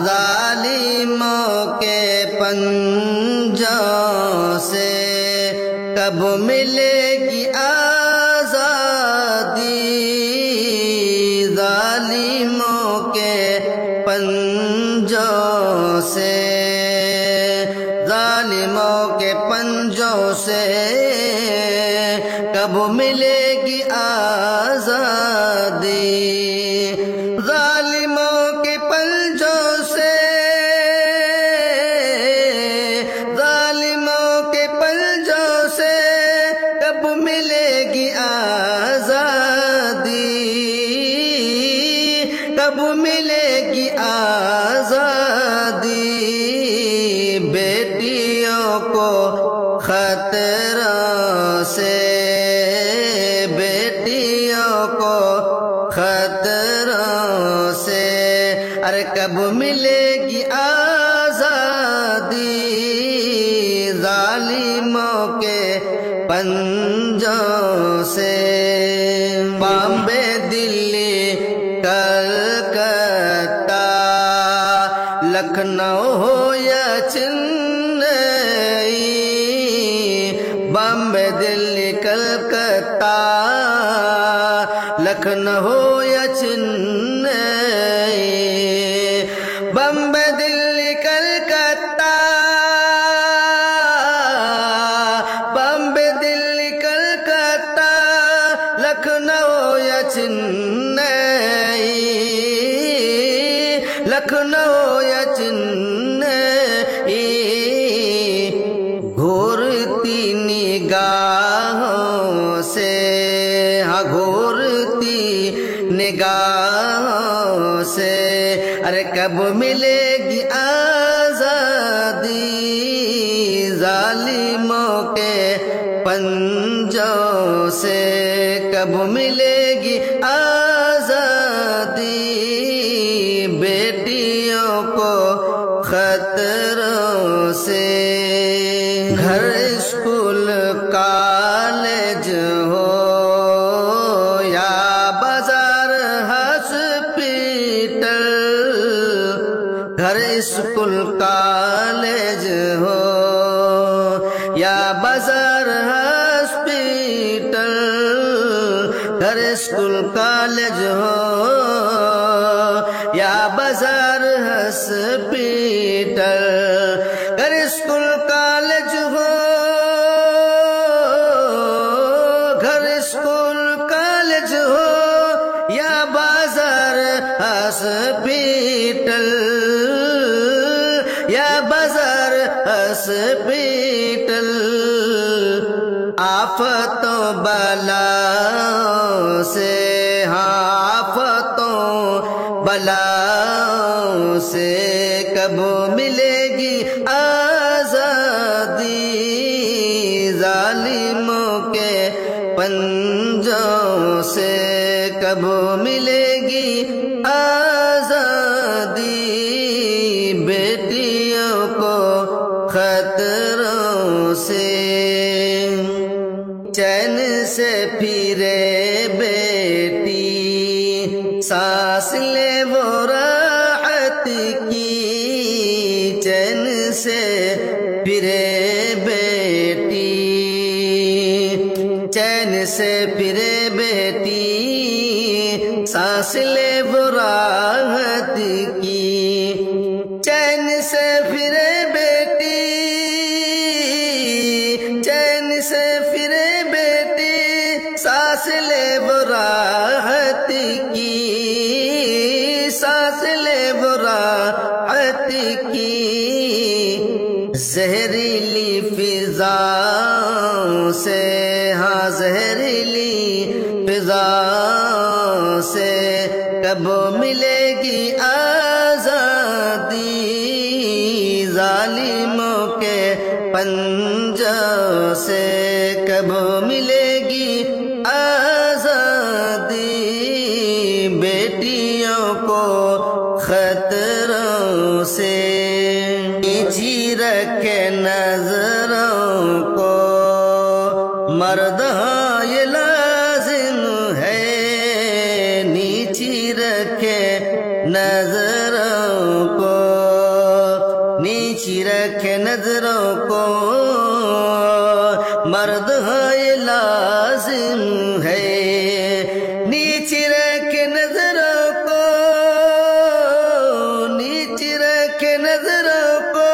ظالموں کے پنجوں سے کب ملے گی آزادی، ظالموں کے پنجوں سے، ظالموں کے پنجوں سے کب ملے گی آزادی، ظالموں کے پنجوں سے، ظالموں کے پنجوں سے کب ملے گی آزادی، کب ملے گی آزادی، بیٹیوں کو خطروں سے، بیٹیوں کو خطروں سے، ارے کب ملے گی آزادی، ظالموں کے پنجوں سے، بامبے دلی کلکتہ لکھنؤ ہو یا چنئی، بامبے دلی کلکتہ لکھنؤ ہو یا چنئی، بامبے دلی کلکتہ، بامبے دلی کلکتہ لکھنؤ یا چنئی، لکھنؤ یا چنئی، گھورتی نگاہوں سے، ہاں گھورتی نگاہوں سے، ارے کب ملے گی آزادی، ظالموں کے پنجوں سے کب ملے گی آزادی، بیٹیوں کو خطروں سے، گھر اسکول کالج ہو یا بازار ہاسپیٹل، گھر اسکول کالج ہو یا بازار ہاسپیٹل، گھر اسکول کالج ہو یا بازار ہاسپیٹل، گھر اسکول کالج ہو، گھر اسکول کالج ہو یا بازار ہاسپیٹل، یا بازار ہاسپیٹل، آفتوں بلاؤں سے، ہاں آفتوں بلاؤں سے کب ملے گی آزادی، ظالموں کے پنجوں سے کب ملے گی آزادی، بیٹیوں کو خطروں سے، چین سے پھرے بیٹی سانس لے وہ راحت کی، چین سے پھرے بیٹی، چین سے پھرے بیٹی سانس لے وہ راحت کی، چین سے پھرے بیٹی، چین سے پھرے بیٹی سانس لے وہ راحت کی، سانس لے وہ راحت کی، زہریلی فضاؤں سے، ہاں زہریلی فضاؤں سے کب ملے گی آزادی، ظالموں کے پنجوں سے کب ملے گی آزادی، بیٹیوں کو خطروں سے، نیچی رکھے نظروں کو مرد، ہاں یہ لازم ہے، نیچی رکھے نظروں کو نیچی رکھے نظروں کو، مرد ہے لازم ہے، نیچی رکھے نظروں کو، نیچی رکھے نظروں کو،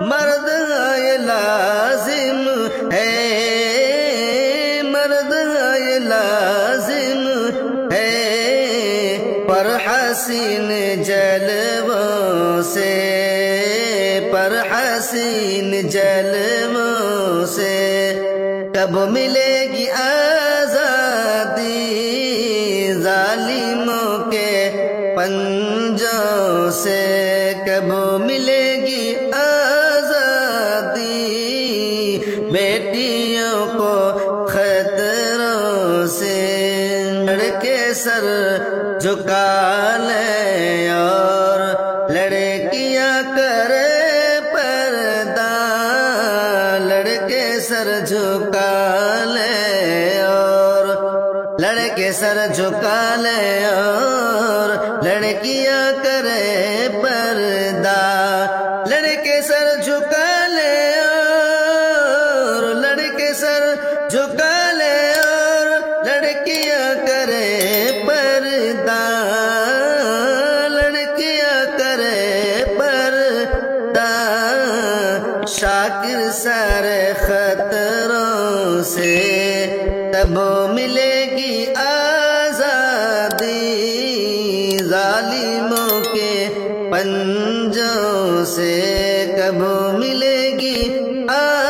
مرد ہے لازم ہے، مرد ہے لازم ہے، پر حسین جلووں سے، پر حسین جلووں سے کب ملے گی آزادی، ظالموں کے پنجوں سے کب ملے گی آزادی، بیٹیوں کو خطروں سے لڑکے سر جھکا لیں اور لڑکیاں کرے پردہ، لڑکے سر جھکا لیں اور لڑکے سر جھکا لیں اور لڑکیاں کرے پردہ، لڑکے سر جھکا لیں اور لڑکے سر جھکا لیں اور لڑکیاں کرے پردہ، لڑکیاں کرے پردہ، شاکر سر خطروں سے تب ملے گی آزادی، ظالموں کے پنجوں سے کب ملے گی آزادی۔